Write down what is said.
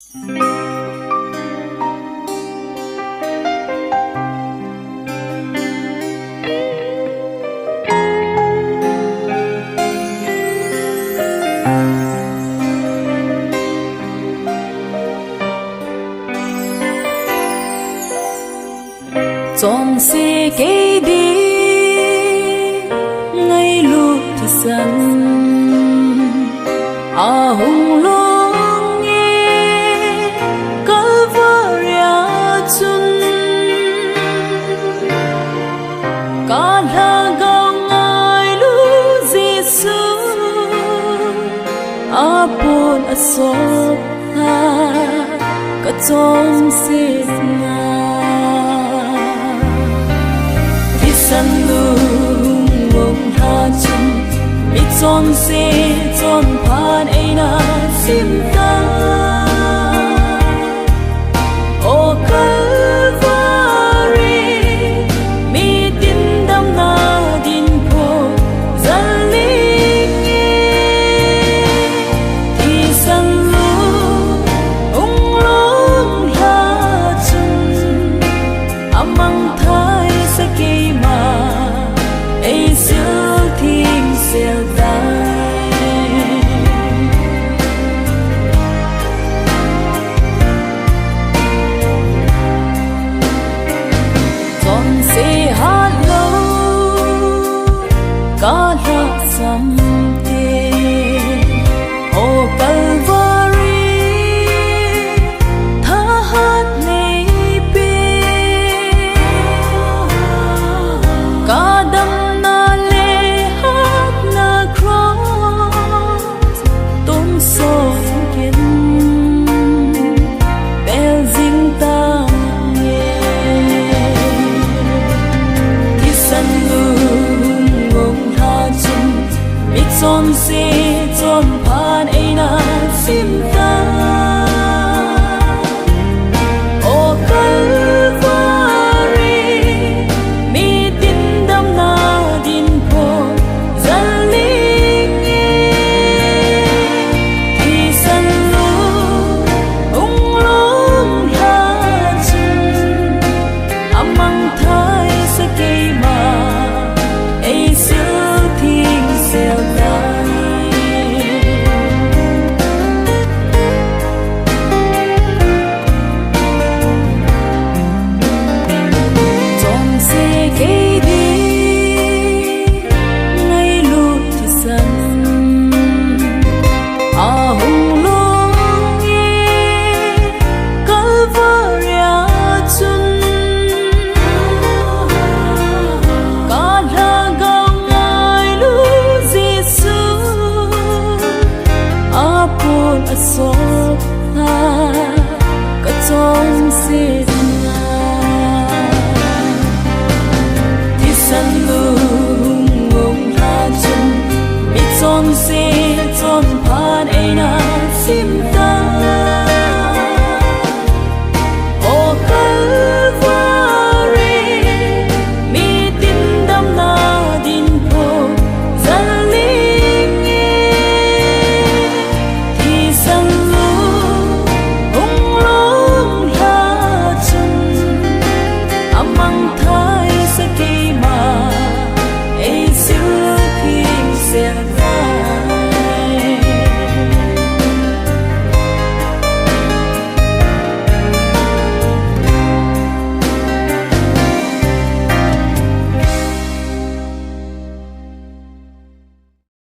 Trong xe cây đi ngay lúc thì sân hùng long nghe Calvaria chun cả là gạo ngay lúc Giêsu apon asop ha cả trong xe san lung mong tha chân mi chọn se chọn phan ai na sim ta o Calvary mi tin đam na din po zaling thì san lung long la chân amang thai sa kay ai siêu thiên siêu đại chọn xe hát lâu cả là sắm tiền ô Calvary tha hát này bên cả đêm chọn xe chọn phan ai na sim ta o Calvary mi tin đam na din po zaling thì san lung long la chân amang thai sa kay ma ai siêu thiên siêu asop ha ka chong se